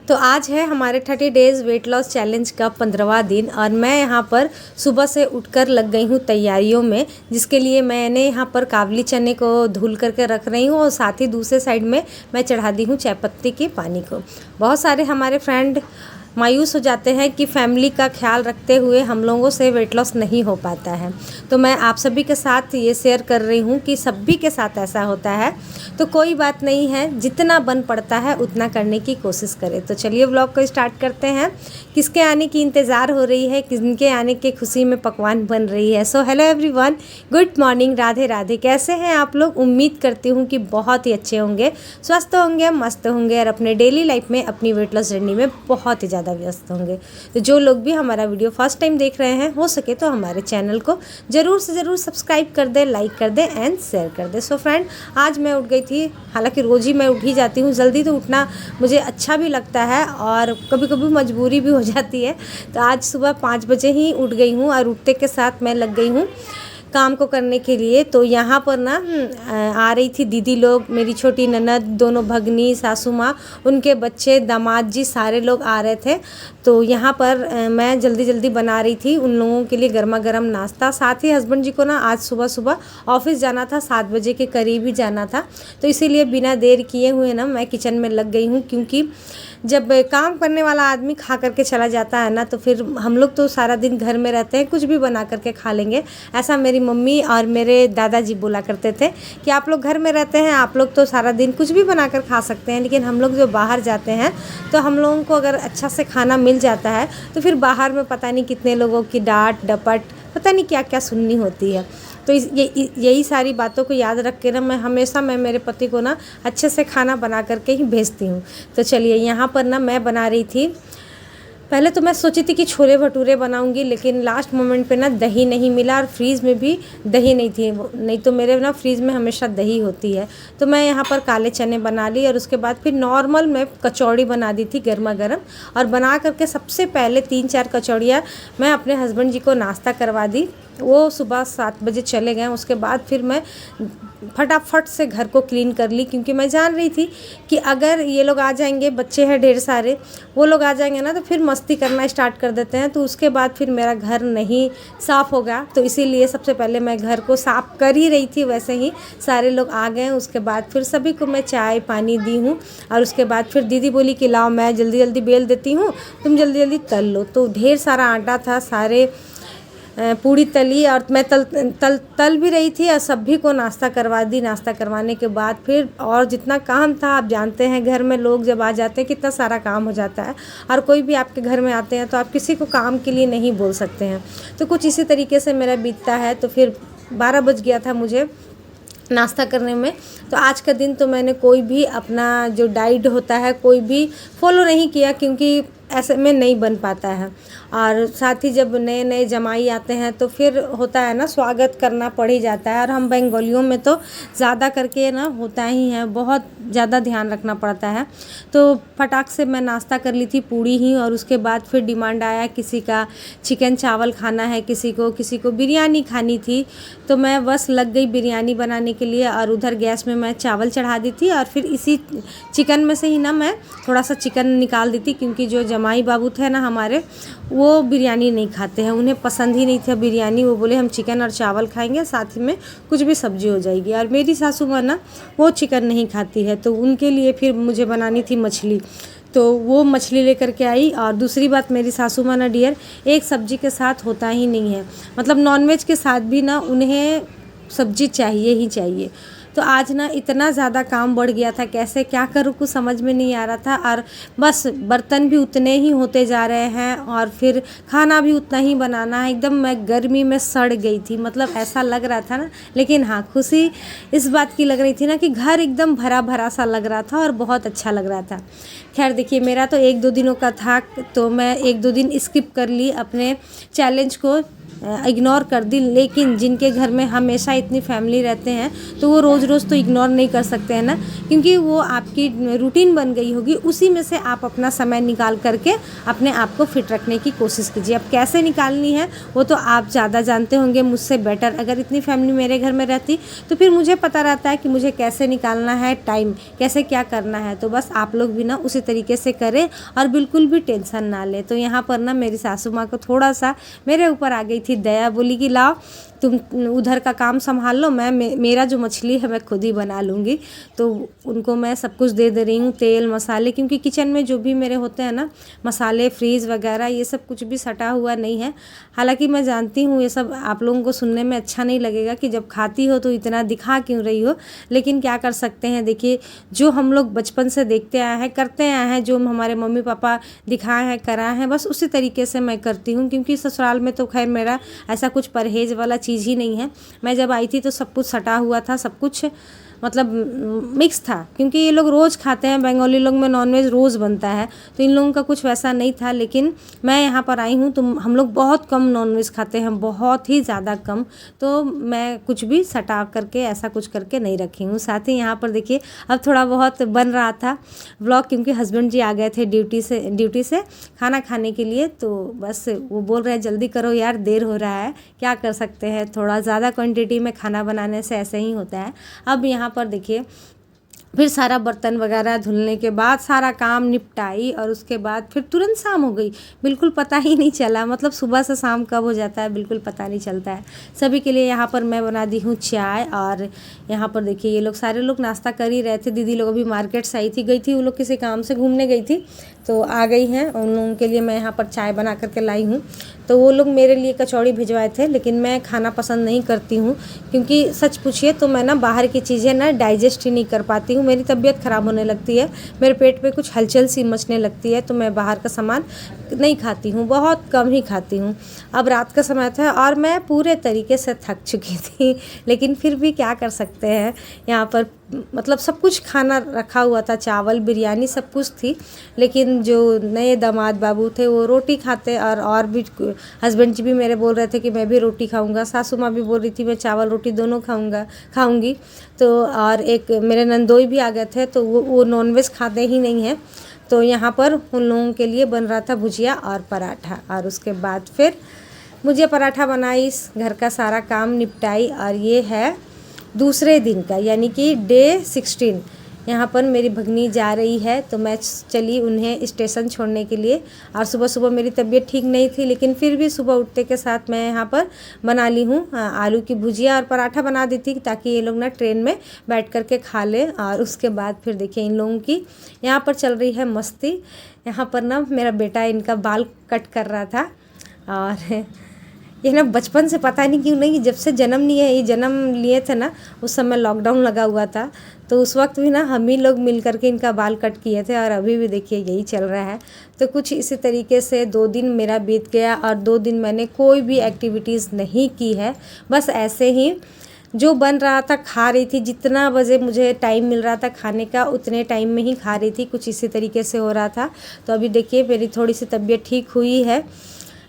तो आज है हमारे 30 डेज़ वेट लॉस चैलेंज का 15वां दिन और मैं यहाँ पर सुबह से उठकर लग गई हूँ तैयारियों में, जिसके लिए मैंने यहाँ पर काबली चने को धुल करके रख रही हूँ और साथ ही दूसरे साइड में मैं चढ़ा दी हूँ चाय पत्ती के पानी को। बहुत सारे हमारे फ्रेंड मायूस हो जाते हैं कि फैमिली का ख्याल रखते हुए हम लोगों से वेट लॉस नहीं हो पाता है, तो मैं आप सभी के साथ ये शेयर कर रही हूँ कि सभी के साथ ऐसा होता है। तो कोई बात नहीं है, जितना बन पड़ता है उतना करने की कोशिश करें। तो चलिए व्लॉग को स्टार्ट करते हैं। किसके आने की इंतज़ार हो रही है, किसके आने की खुशी में पकवान बन रही है। So hello everyone, good morning, Radhe Radhe. कैसे हैं आप लोग? उम्मीद करती हूँ कि बहुत ही अच्छे होंगे, स्वस्थ होंगे, मस्त होंगे और अपने डेली लाइफ में अपनी वेट लॉस जर्नी में बहुत ही ज़्यादा व्यस्त होंगे। तो जो लोग भी हमारा वीडियो फर्स्ट टाइम देख रहे हैं, हो सके तो हमारे चैनल को ज़रूर से ज़रूर सब्सक्राइब कर दे, लाइक कर दे एंड शेयर कर दे। सो फ्रेंड, आज मैं उठ गई थी। हालांकि रोज़ ही मैं उठ ही जाती हूँ, जल्दी तो उठना मुझे अच्छा भी लगता है और कभी कभी मजबूरी भी हो जाती है। तो आज सुबह 5 बजे ही उठ गई हूँ और उठते के साथ मैं लग गई हूँ काम को करने के लिए। तो यहाँ पर ना आ रही थी दीदी लोग, मेरी छोटी ननद, दोनों भगनी, सासू माँ, उनके बच्चे, दामाद जी, सारे लोग आ रहे थे। तो यहाँ पर मैं जल्दी जल्दी बना रही थी उन लोगों के लिए गर्मा गर्म नाश्ता। साथ ही हस्बैंड जी को ना आज सुबह सुबह ऑफिस जाना था, 7 बजे के करीब ही जाना था। तो इसीलिए बिना देर किए हुए ना मैं किचन में लग गई हूँ, क्योंकि जब काम करने वाला आदमी खा करके चला जाता है ना, तो फिर हम लोग तो सारा दिन घर में रहते हैं, कुछ भी बना करके खा लेंगे। ऐसा मेरी मम्मी और मेरे दादाजी बोला करते थे कि आप लोग घर में रहते हैं, आप लोग तो सारा दिन कुछ भी बना कर खा सकते हैं, लेकिन हम लोग जो बाहर जाते हैं तो हम लोगों को अगर अच्छा से खाना मिल जाता है तो फिर बाहर में पता नहीं कितने लोगों की डांट डपट, पता नहीं क्या क्या सुननी होती है। तो यही सारी बातों को याद रख के ना मैं मेरे पति को ना अच्छे से खाना बना करके ही भेजती हूँ। तो चलिए, यहाँ पर ना मैं बना रही थी। पहले तो मैं सोची थी कि छोले भटूरे बनाऊंगी, लेकिन लास्ट मोमेंट पे ना दही नहीं मिला और फ्रीज़ में भी दही नहीं थी। नहीं तो मेरे ना फ्रीज़ में हमेशा दही होती है। तो मैं यहाँ पर काले चने बना ली और उसके बाद फिर नॉर्मल मैं कचौड़ी बना दी थी गर्मा गर्म। और बना करके सबसे पहले 3-4 कचौड़ियाँ मैं अपने हस्बैंड जी को नाश्ता करवा दी। वो सुबह 7 बजे चले गए। उसके बाद फिर मैं फटाफट से घर को क्लीन कर ली, क्योंकि मैं जान रही थी कि अगर ये लोग आ जाएंगे, बच्चे हैं ढेर सारे, वो लोग आ जाएंगे ना तो फिर मस्ती करना स्टार्ट कर देते हैं, तो उसके बाद फिर मेरा घर नहीं साफ़ होगा। तो इसीलिए सबसे पहले मैं घर को साफ़ कर ही रही थी। वैसे ही सारे लोग आ गए। उसके बाद फिर सभी को मैं चाय पानी दी हूँ और उसके बाद फिर दीदी बोली कि लाओ मैं जल्दी जल्दी बेल देती हूँ, तुम जल्दी जल्दी तल लो। तो ढेर सारा आटा था, सारे पूड़ी तली और मैं तल भी रही थी और सभी को नाश्ता करवा दी। नाश्ता करवाने के बाद फिर और जितना काम था, आप जानते हैं घर में लोग जब आ जाते हैं कितना सारा काम हो जाता है, और कोई भी आपके घर में आते हैं तो आप किसी को काम के लिए नहीं बोल सकते हैं। तो कुछ इसी तरीके से मेरा बीतता है। तो फिर 12 बज गया था मुझे नाश्ता करने में। तो आज का दिन तो मैंने कोई भी अपना जो डाइट होता है कोई भी फॉलो नहीं किया, क्योंकि ऐसे में नहीं बन पाता है। और साथ ही जब नए नए जमाई आते हैं तो फिर होता है ना, स्वागत करना पड़ ही जाता है। और हम बंगालियों में तो ज़्यादा करके ना होता ही है, बहुत ज़्यादा ध्यान रखना पड़ता है। तो फटाक से मैं नाश्ता कर ली थी पूड़ी ही। और उसके बाद फिर डिमांड आया, किसी का चिकन चावल खाना है, किसी को बिरयानी खानी थी। तो मैं बस लग गई बिरयानी बनाने के लिए और उधर गैस में मैं चावल चढ़ा दी थी। और फिर इसी चिकन में से ही ना मैं थोड़ा सा चिकन निकाल दी थी, क्योंकि जो जमाई बाबू थे ना हमारे, वो बिरयानी नहीं खाते हैं, उन्हें पसंद ही नहीं था बिरयानी। वो बोले हम चिकन और चावल खाएंगे, साथ ही में कुछ भी सब्जी हो जाएगी। और मेरी सासू माँ ना वो चिकन नहीं खाती है, तो उनके लिए फिर मुझे बनानी थी मछली। तो वो मछली लेकर के आई। और दूसरी बात, मेरी सासू माँ ना डियर, एक सब्जी के साथ होता ही नहीं है, मतलब नॉनवेज के साथ भी ना उन्हें सब्जी चाहिए ही चाहिए। तो आज ना इतना ज़्यादा काम बढ़ गया था, कैसे क्या करूँ कुछ समझ में नहीं आ रहा था। और बस बर्तन भी उतने ही होते जा रहे हैं और फिर खाना भी उतना ही बनाना है। एकदम मैं गर्मी में सड़ गई थी, मतलब ऐसा लग रहा था ना। लेकिन हाँ, खुशी इस बात की लग रही थी ना कि घर एकदम भरा भरा सा लग रहा था और बहुत अच्छा लग रहा था। खैर देखिए, मेरा तो 1-2 दिनों का था, तो मैं 1-2 दिन स्किप कर ली अपने चैलेंज को। इग्नोर कर दी। लेकिन जिनके घर में हमेशा इतनी फैमिली रहते हैं तो वो रोज़ रोज़ तो इग्नोर नहीं कर सकते हैं ना, क्योंकि वो आपकी रूटीन बन गई होगी। उसी में से आप अपना समय निकाल करके अपने आप को फिट रखने की कोशिश कीजिए। अब कैसे निकालनी है वो तो आप ज़्यादा जानते होंगे मुझसे बेटर। अगर इतनी फैमिली मेरे घर में रहती तो फिर मुझे पता रहता है कि मुझे कैसे निकालना है टाइम, कैसे क्या करना है। तो बस आप लोग भी ना उसी तरीके से करें और बिल्कुल भी टेंशन ना लें। तो यहाँ पर ना मेरी सासू माँ को थोड़ा सा मेरे ऊपर आ गई थी दया, बोली कि लाओ तुम उधर का काम संभाल लो, मेरा जो मछली है मैं खुद ही बना लूँगी। तो उनको मैं सब कुछ दे रही हूँ, तेल मसाले, क्योंकि किचन में जो भी मेरे होते हैं ना मसाले फ्रीज वगैरह ये सब कुछ भी सटा हुआ नहीं है। हालांकि मैं जानती हूँ ये सब आप लोगों को सुनने में अच्छा नहीं लगेगा कि जब खाती हो तो इतना दिखा क्यों रही हो, लेकिन क्या कर सकते हैं। देखिए जो हम लोग बचपन से देखते आए हैं, करते आए हैं, जो हमारे मम्मी पापा दिखाए हैं कराए हैं, बस उसी तरीके से मैं करती हूँ। क्योंकि ससुराल में तो खैर मेरा ऐसा कुछ परहेज वाला चीज़ ही नहीं है। मैं जब आई थी तो सब कुछ सटा हुआ था, सब कुछ मतलब मिक्स था, क्योंकि ये लोग रोज़ खाते हैं, बंगाली लोग में नॉनवेज रोज़ बनता है, तो इन लोगों का कुछ वैसा नहीं था। लेकिन मैं यहाँ पर आई हूँ तो हम लोग बहुत कम नॉनवेज खाते हैं, बहुत ही ज़्यादा कम। तो मैं कुछ भी सटा करके ऐसा कुछ करके नहीं रखी हूँ। साथ ही यहाँ पर देखिए अब थोड़ा बहुत बन रहा था व्लॉग, क्योंकि हस्बैंड जी आ गए थे ड्यूटी से खाना खाने के लिए। तो बस वो बोल रहे हैं जल्दी करो यार, देर हो रहा है, क्या कर सकते हैं, थोड़ा ज़्यादा क्वांटिटी में खाना बनाने से ऐसे ही होता है। अब यहाँ पर देखिए फिर सारा बर्तन वगैरह धुलने के बाद सारा काम निपटाई और उसके बाद फिर तुरंत शाम हो गई, बिल्कुल पता ही नहीं चला। मतलब सुबह से शाम कब हो जाता है बिल्कुल पता नहीं चलता है। सभी के लिए यहाँ पर मैं बना दी हूँ चाय। और यहाँ पर देखिए ये लोग सारे लोग नाश्ता कर ही रहे थे। दीदी लोग अभी मार्केट से आई थी, गई थी वो लोग किसी काम से घूमने गई थी, तो आ गई हैं। उन लोगों के लिए मैं यहाँ पर चाय बना करके लाई हूँ। तो वो लोग मेरे लिए कचौड़ी भिजवाए थे, लेकिन मैं खाना पसंद नहीं करती हूँ, क्योंकि सच पूछिए तो मैं ना बाहर की चीज़ें ना डाइजेस्ट ही नहीं कर पाती हूँ। मेरी तबीयत ख़राब होने लगती है, मेरे पेट में कुछ हलचल सी मचने लगती है, तो मैं बाहर का सामान नहीं खाती हूँ, बहुत कम ही खाती हूँ। अब रात का समय था और मैं पूरे तरीके से थक चुकी थी, लेकिन फिर भी क्या कर सकते हैं। यहाँ पर मतलब सब कुछ खाना रखा हुआ था, चावल बिरयानी सब कुछ थी, लेकिन जो नए दामाद बाबू थे वो रोटी खाते। और भी हस्बैंड जी भी मेरे बोल रहे थे कि मैं भी रोटी खाऊंगा, सासू माँ भी बोल रही थी मैं चावल रोटी दोनों खाऊंगी। तो और एक मेरे नंदोई भी आ गए थे, तो वो नॉनवेज खाते ही नहीं हैं। तो यहाँ पर उन लोगों के लिए बन रहा था भुजिया और पराठा। और उसके बाद फिर भुजिया पराठा बनाई, घर का सारा काम निपटाई। और ये है दूसरे दिन का, यानी कि डे 16। यहाँ पर मेरी भगनी जा रही है, तो मैं चली उन्हें स्टेशन छोड़ने के लिए। और सुबह सुबह मेरी तबीयत ठीक नहीं थी, लेकिन फिर भी सुबह उठते के साथ मैं यहाँ पर बना ली हूँ आलू की भुजिया और पराठा बना दी थी, ताकि ये लोग ना ट्रेन में बैठ कर के खा लें। और उसके बाद फिर देखिए इन लोगों की यहाँ पर चल रही है मस्ती। यहाँ पर ना मेरा बेटा इनका बाल कट कर रहा था, और ये ना बचपन से पता नहीं क्यों नहीं, जब से जन्म लिए थे ना, उस समय लॉकडाउन लगा हुआ था, तो उस वक्त भी ना हम ही लोग मिल करके इनका बाल कट किए थे। और अभी भी देखिए यही चल रहा है। तो कुछ इसी तरीके से 2 दिन मेरा बीत गया, और 2 दिन मैंने कोई भी एक्टिविटीज़ नहीं की है, बस ऐसे ही जो बन रहा था खा रही थी। जितना बजे मुझे टाइम मिल रहा था खाने का उतने टाइम में ही खा रही थी, कुछ इसी तरीके से हो रहा था। तो अभी देखिए मेरी थोड़ी सी तबीयत ठीक हुई है।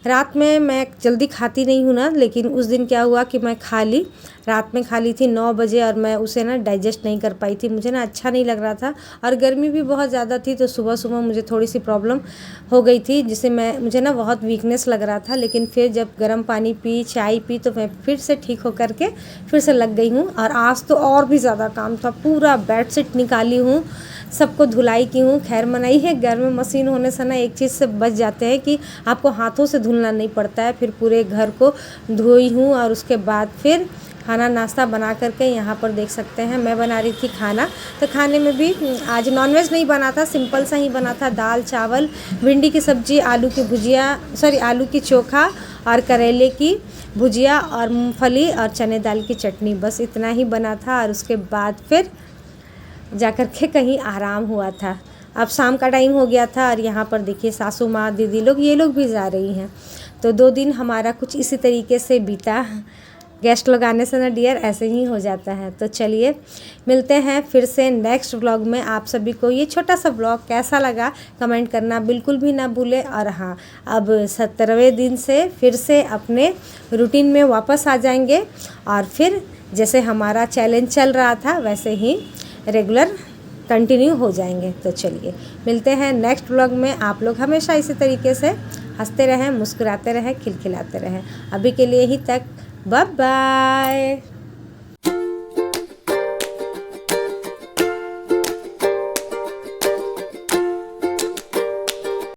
रात में मैं जल्दी खाती नहीं हूँ ना, लेकिन उस दिन क्या हुआ कि मैं रात में खा ली थी 9 बजे, और मैं उसे ना डाइजेस्ट नहीं कर पाई थी। मुझे ना अच्छा नहीं लग रहा था, और गर्मी भी बहुत ज़्यादा थी, तो सुबह सुबह मुझे थोड़ी सी प्रॉब्लम हो गई थी, जिससे मुझे ना बहुत वीकनेस लग रहा था। लेकिन फिर जब गर्म पानी पी, चाय पी, तो मैं फिर से ठीक होकर के फिर से लग गई हूँ। और आज तो और भी ज़्यादा काम था, पूरा बेडशीट निकाली हूँ, सबको धुलाई की हूँ। खैर मनाई है, घर में मशीन होने से ना एक चीज़ से बच जाते हैं कि आपको हाथों से धुलना नहीं पड़ता है। फिर पूरे घर को धोई हूँ, और उसके बाद फिर खाना नाश्ता बना करके यहाँ पर देख सकते हैं मैं बना रही थी खाना। तो खाने में भी आज नॉनवेज नहीं बना था, सिंपल सा ही बना था, दाल चावल, भिंडी की सब्जी, आलू की चोखा और करेले की भुजिया और मूंगफली और चने दाल की चटनी, बस इतना ही बना था। और उसके बाद फिर जाकर के कहीं आराम हुआ था। अब शाम का टाइम हो गया था, और यहाँ पर देखिए सासू माँ दीदी लोग ये लोग भी जा रही हैं। तो 2 दिन हमारा कुछ इसी तरीके से बीता। गेस्ट लोग आने से ना डियर ऐसे ही हो जाता है। तो चलिए मिलते हैं फिर से नेक्स्ट व्लॉग में। आप सभी को ये छोटा सा व्लॉग कैसा लगा कमेंट करना बिल्कुल भी ना भूलें। और हाँ, अब 17वें दिन से फिर से अपने रूटीन में वापस आ जाएंगे और फिर जैसे हमारा चैलेंज चल रहा था वैसे ही रेगुलर कंटिन्यू हो जाएंगे। तो चलिए मिलते हैं नेक्स्ट व्लॉग में। आप लोग हमेशा इसी तरीके से हंसते रहें, मुस्कुराते रहें, खिलखिलाते रहें। अभी के लिए ही तक बाय बाय।